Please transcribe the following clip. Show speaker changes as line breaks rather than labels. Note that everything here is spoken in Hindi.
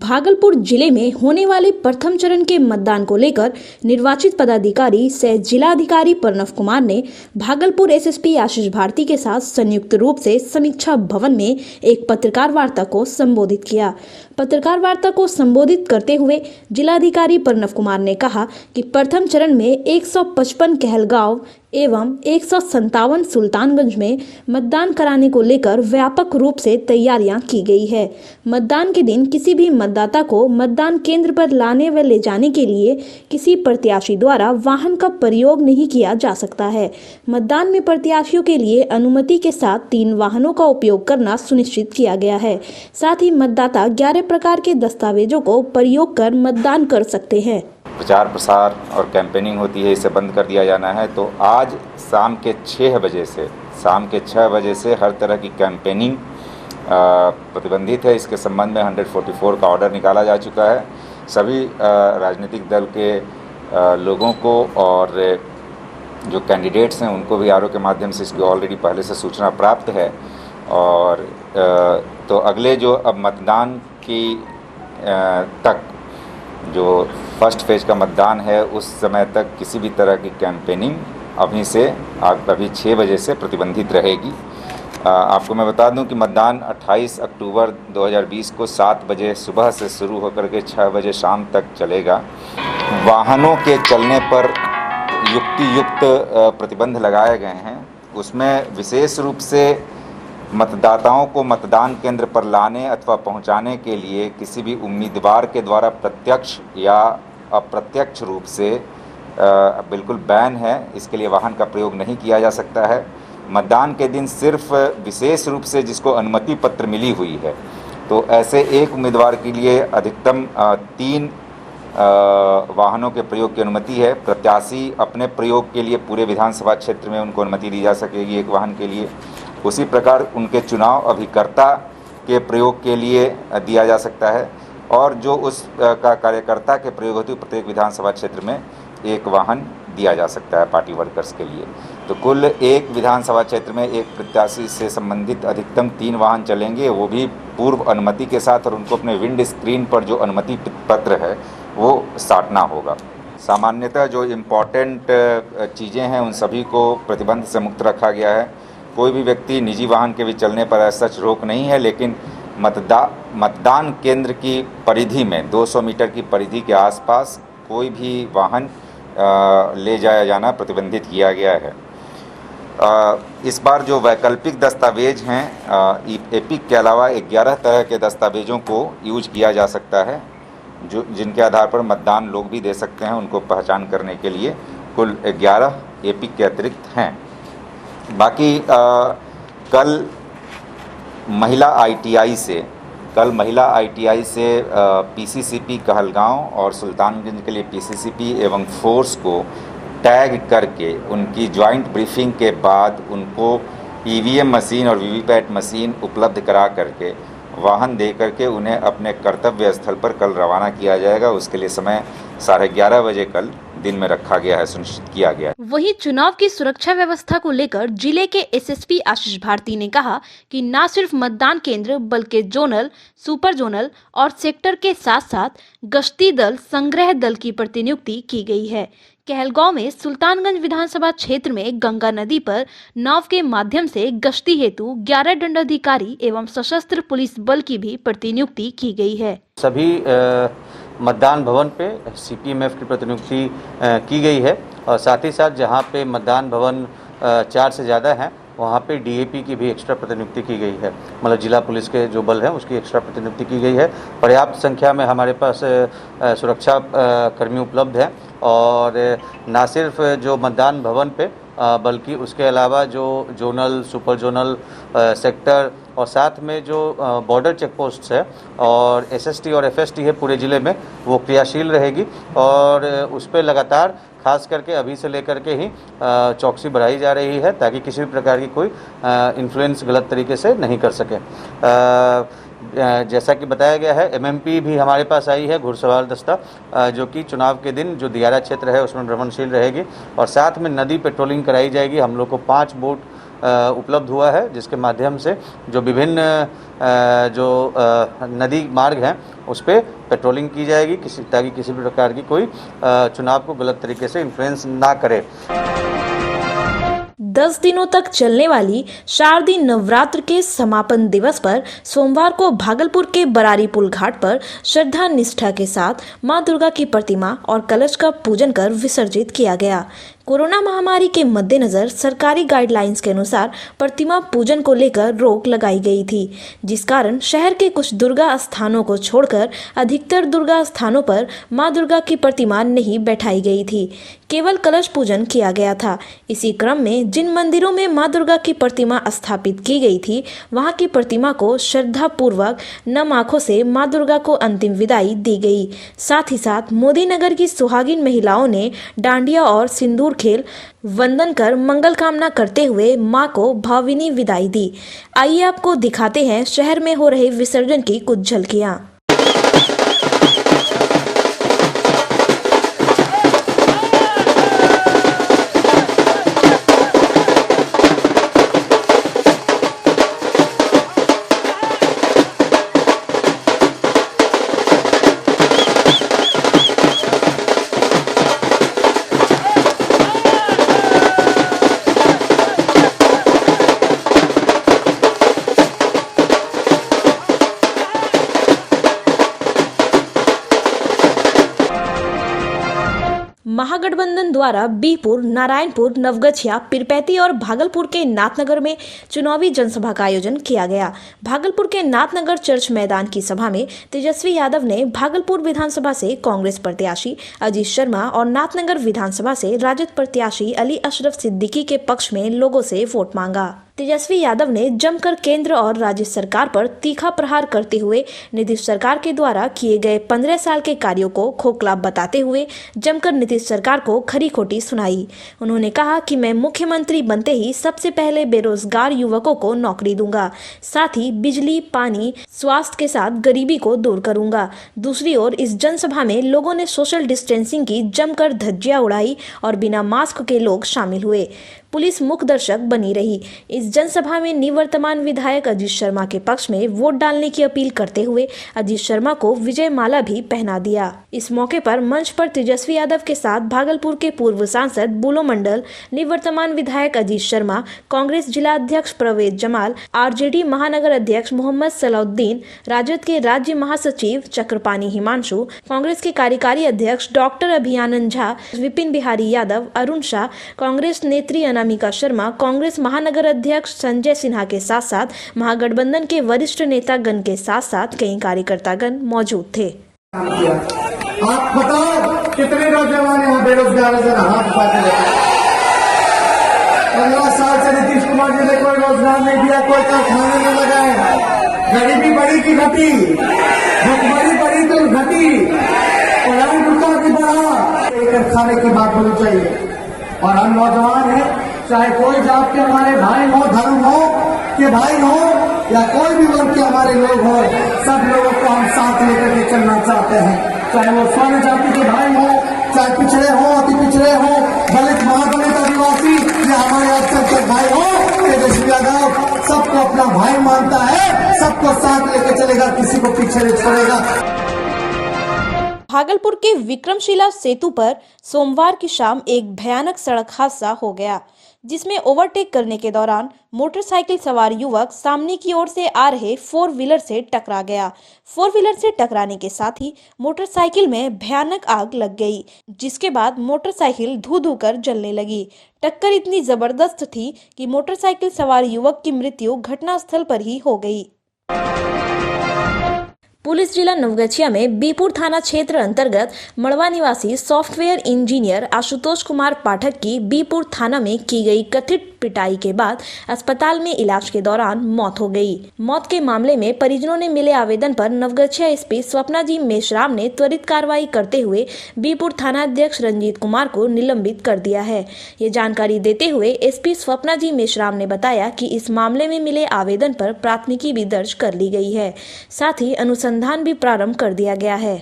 भागलपुर जिले में होने वाले प्रथम चरण के मतदान को लेकर निर्वाचित पदाधिकारी सह जिलाधिकारी प्रणव कुमार ने भागलपुर एसएसपी आशीष भारती के साथ संयुक्त रूप से समीक्षा भवन में एक पत्रकार वार्ता को संबोधित किया। पत्रकार वार्ता को संबोधित करते हुए जिलाधिकारी प्रणव कुमार ने कहा कि प्रथम चरण में 155 कहलगांव एवं 157 सुल्तानगंज में मतदान कराने को लेकर व्यापक रूप से तैयारियां की गई है। मतदान के दिन किसी भी मतदाता को मतदान केंद्र पर लाने व ले जाने के लिए किसी प्रत्याशी द्वारा वाहन का प्रयोग नहीं किया जा सकता है। मतदान में प्रत्याशियों के लिए अनुमति के साथ 3 वाहनों का उपयोग करना सुनिश्चित किया गया है। साथ ही मतदाता 11 प्रकार के दस्तावेजों को प्रयोग कर मतदान कर सकते हैं।
प्रचार प्रसार और कैंपेनिंग होती है, इसे बंद कर दिया जाना है। तो आज शाम के 6 बजे से हर तरह की कैंपेनिंग प्रतिबंधित है। इसके संबंध में 144 का ऑर्डर निकाला जा चुका है। सभी राजनीतिक दल के लोगों को और जो कैंडिडेट्स हैं उनको भी आरओ के माध्यम से इसकी ऑलरेडी पहले से सूचना प्राप्त है। और तो अगले जो अब मतदान की तक जो फर्स्ट फेज का मतदान है उस समय तक किसी भी तरह की कैंपेनिंग अभी 6 बजे से प्रतिबंधित रहेगी। आपको मैं बता दूं कि मतदान 28 अक्टूबर 2020 को 7 बजे सुबह से शुरू होकर के 6 बजे शाम तक चलेगा। वाहनों के चलने पर युक्त प्रतिबंध लगाए गए हैं। उसमें विशेष रूप से मतदाताओं को मतदान केंद्र पर लाने अथवा पहुंचाने के लिए किसी भी उम्मीदवार के द्वारा प्रत्यक्ष या अप्रत्यक्ष रूप से बिल्कुल बैन है। इसके लिए वाहन का प्रयोग नहीं किया जा सकता है। मतदान के दिन सिर्फ विशेष रूप से जिसको अनुमति पत्र मिली हुई है तो ऐसे एक उम्मीदवार के लिए अधिकतम 3 वाहनों के प्रयोग की अनुमति है। प्रत्याशी अपने प्रयोग के लिए पूरे विधानसभा क्षेत्र में उनको अनुमति दी जा सकेगी एक वाहन के लिए। उसी प्रकार उनके चुनाव अभिकर्ता के प्रयोग के लिए दिया जा सकता है और जो उस का कार्यकर्ता के प्रयोग होती है प्रत्येक विधानसभा क्षेत्र में एक वाहन दिया जा सकता है पार्टी वर्कर्स के लिए। तो कुल एक विधानसभा क्षेत्र में एक प्रत्याशी से संबंधित अधिकतम 3 वाहन चलेंगे, वो भी पूर्व अनुमति के साथ, और उनको अपने विंड स्क्रीन पर जो अनुमति पत्र है वो साटना होगा। सामान्यतः जो इम्पॉर्टेंट चीज़ें हैं उन सभी को प्रतिबंध से मुक्त रखा गया है। कोई भी व्यक्ति निजी वाहन के भी चलने पर ऐसा रोक नहीं है, लेकिन मतदान केंद्र की परिधि में 200 मीटर की परिधि के आसपास कोई भी वाहन ले जाया जाना प्रतिबंधित किया गया है। इस बार जो वैकल्पिक दस्तावेज हैं एपिक के अलावा 11 तरह के दस्तावेजों को यूज किया जा सकता है, जो जिनके आधार पर मतदान लोग भी दे सकते हैं। उनको पहचान करने के लिए कुल 11 एपिक के अतिरिक्त हैं। बाकी कल महिला आईटीआई से पीसीसीपी कहलगांव और सुल्तानगंज के लिए पीसीसीपी एवं फोर्स को टैग करके उनकी ज्वाइंट ब्रीफिंग के बाद उनको ईवीएम मशीन और वीवीपैट मशीन उपलब्ध करा करके वाहन दे करके उन्हें अपने कर्तव्य स्थल पर कल रवाना किया जाएगा। उसके लिए समय 11:30 बजे कल दिन में रखा गया है, सुनिश्चित किया गया है।
वहीं चुनाव की सुरक्षा व्यवस्था को लेकर जिले के एसएसपी आशीष भारती ने कहा कि न सिर्फ मतदान केंद्र बल्कि जोनल, सुपर जोनल और सेक्टर के साथ साथ गश्ती दल, संग्रह दल की प्रतिनियुक्ति की गई है। कहलगांव में सुल्तानगंज विधानसभा क्षेत्र में गंगा नदी पर नाव के माध्यम से गश्ती हेतु 11 दंडाधिकारी एवं सशस्त्र पुलिस बल की भी प्रतिनियुक्ति की गई है।
सभी मतदान भवन पे सीपीएमएफ की प्रतिनियुक्ति की गई है और साथ ही साथ जहाँ पे मतदान भवन 4 से ज़्यादा हैं वहाँ पे डीएपी की भी एक्स्ट्रा प्रतिनियुक्ति की गई है। मतलब जिला पुलिस के जो बल हैं उसकी एक्स्ट्रा प्रतिनियुक्ति की गई है। पर्याप्त संख्या में हमारे पास सुरक्षा कर्मी उपलब्ध हैं और न सिर्फ जो मतदान भवन पे बल्कि उसके अलावा जो जोनल, सुपर जोनल, सेक्टर और साथ में जो बॉर्डर चेक पोस्ट है और एसएसटी और एफएसटी है पूरे ज़िले में, वो क्रियाशील रहेगी और उस पर लगातार खास करके अभी से लेकर के ही चौकसी बढ़ाई जा रही है ताकि किसी भी प्रकार की कोई इन्फ्लुएंस गलत तरीके से नहीं कर सके। जैसा कि बताया गया है एमएमपी भी हमारे पास आई है, घुड़सवार दस्ता, जो कि चुनाव के दिन जो दियारा क्षेत्र है उसमें भ्रमणशील रहेगी और साथ में नदी पेट्रोलिंग कराई जाएगी। हम लोग को 5 बोट उपलब्ध हुआ है, जिसके माध्यम से जो विभिन्न नदी मार्ग हैं उस पर पेट्रोलिंग की जाएगी ताकि किसी भी प्रकार की कोई चुनाव को गलत तरीके से इन्फ्लुएंस ना करे।
10 दिनों तक चलने वाली शारदीय नवरात्र के समापन दिवस पर सोमवार को भागलपुर के बरारी पुल घाट पर श्रद्धा निष्ठा के साथ मां दुर्गा की प्रतिमा और कलश का पूजन कर विसर्जित किया गया। कोरोना महामारी के मद्देनजर सरकारी गाइडलाइंस के अनुसार प्रतिमा पूजन को लेकर रोक लगाई गई थी, जिस कारण शहर के कुछ दुर्गा स्थानों को छोड़कर अधिकतर दुर्गा स्थानों पर मां दुर्गा की प्रतिमा नहीं बैठाई गई थी, केवल कलश पूजन किया गया था। इसी क्रम में जिन मंदिरों में मां दुर्गा की प्रतिमा स्थापित की गई थी, वहां की प्रतिमा को श्रद्धा पूर्वक नम आंखों से मां दुर्गा को अंतिम विदाई दी गई। साथ ही साथ मोदी नगर की सुहागिन महिलाओं ने डांडिया और सिंदूर खेल वंदन कर मंगल कामना करते हुए मां को भावभीनी विदाई दी। आइए आपको दिखाते हैं शहर में हो रहे विसर्जन की कुछ झलकियां। महागठबंधन द्वारा बीपुर, नारायणपुर, नवगछिया, पीरपैंती और भागलपुर के नाथनगर में चुनावी जनसभा का आयोजन किया गया। भागलपुर के नाथनगर चर्च मैदान की सभा में तेजस्वी यादव ने भागलपुर विधानसभा से कांग्रेस प्रत्याशी अजीत शर्मा और नाथनगर विधानसभा से राजद प्रत्याशी अली अशरफ सिद्दीकी के पक्ष में लोगों से वोट मांगा। तेजस्वी यादव ने जमकर केंद्र और राज्य सरकार पर तीखा प्रहार करते हुए नीतीश सरकार के द्वारा किए गए 15 साल के कार्यों को खोखला बताते हुए जमकर नीतीश सरकार को खरी खोटी सुनाई। उन्होंने कहा कि मैं मुख्यमंत्री बनते ही सबसे पहले बेरोजगार युवकों को नौकरी दूंगा, साथ ही बिजली, पानी, स्वास्थ्य के साथ गरीबी को दूर करूंगा। दूसरी ओर इस जनसभा में लोगों ने सोशल डिस्टेंसिंग की जमकर धज्जियां उड़ाई और बिना मास्क के लोग शामिल हुए। पुलिस मुख्य दर्शक बनी रही। इस जनसभा में निवर्तमान विधायक अजीत शर्मा के पक्ष में वोट डालने की अपील करते हुए अजीत शर्मा को विजय माला भी पहना दिया। इस मौके पर मंच पर तेजस्वी यादव के साथ भागलपुर के पूर्व सांसद बुलो मंडल, निवर्तमान विधायक अजीत शर्मा, कांग्रेस जिला अध्यक्ष परवेज जमाल, आरजेडी महानगर अध्यक्ष मोहम्मद सलाउद्दीन, राजद के राज्य महासचिव चक्रपाणी हिमांशु, कांग्रेस के कार्यकारी अध्यक्ष डॉक्टर अभियानंद झा, विपिन बिहारी यादव, अरुण शाह, कांग्रेस नेत्री अनामिका शर्मा, कांग्रेस महानगर अध्यक्ष संजय सिन्हा के साथ साथ महागठबंधन के वरिष्ठ नेतागण के साथ साथ कई कार्यकर्तागण मौजूद थे।
आप बताओ कितने नौजवान यहाँ बेरोजगार है, जरा हाथ उठा के देखो। 15 साल से नीतीश कुमार जी ने कोई रोजगार नहीं दिया, कोई कारखाने में लगाए। गरीबी बढ़ी की घटी, भुखमरी बढ़ी तो घटी, पढ़ाई रुका की बढ़ा, एक खाने की बात होनी चाहिए। और हम नौजवान हैं, चाहे कोई जात के हमारे भाई हो, धर्म हो के भाई हो या कोई भी वर्ग के हमारे लोग हो, सब लोगों को हम साथ लेकर के चलना चाहते हैं। चाहे वो स्वर्ण जाति के भाई हो, चाहे पिछड़े हो, अति पिछड़े हो, दलित, महादलित, आदिवासी या हमारे अल्पसंख्यक भाई हो, तेजस्वी यादव सबको अपना भाई मानता है, सबको साथ लेकर चलेगा, किसी को पीछे नहीं छोड़ेगा।
भागलपुर के विक्रमशिला सेतु पर सोमवार की शाम एक भयानक सड़क हादसा हो गया, जिसमें ओवरटेक करने के दौरान मोटरसाइकिल सवार युवक सामने की ओर से आ रहे 4 व्हीलर से टकरा गया। 4 व्हीलर से टकराने के साथ ही मोटरसाइकिल में भयानक आग लग गई, जिसके बाद मोटरसाइकिल धू धू कर जलने लगी। टक्कर इतनी जबरदस्त थी कि मोटरसाइकिल सवार युवक की मृत्यु घटनास्थल पर ही हो गई। पुलिस जिला नवगछिया में बीपुर थाना क्षेत्र अंतर्गत मड़वा निवासी सॉफ्टवेयर इंजीनियर आशुतोष कुमार पाठक की बीपुर थाना में की गई कथित पिटाई के बाद अस्पताल में इलाज के दौरान मौत हो गई। मौत के मामले में परिजनों ने मिले आवेदन पर नवगछिया एसपी स्वप्ना जी मेश्राम ने त्वरित कार्रवाई करते हुए बीपुर थाना अध्यक्ष रंजीत कुमार को निलंबित कर दिया है। ये जानकारी देते हुए एसपी स्वप्ना जी मेश्राम ने बताया कि इस मामले में मिले आवेदन पर प्राथमिकी भी दर्ज कर ली गई है, साथ ही अनुसंधान भी प्रारंभ कर दिया गया है।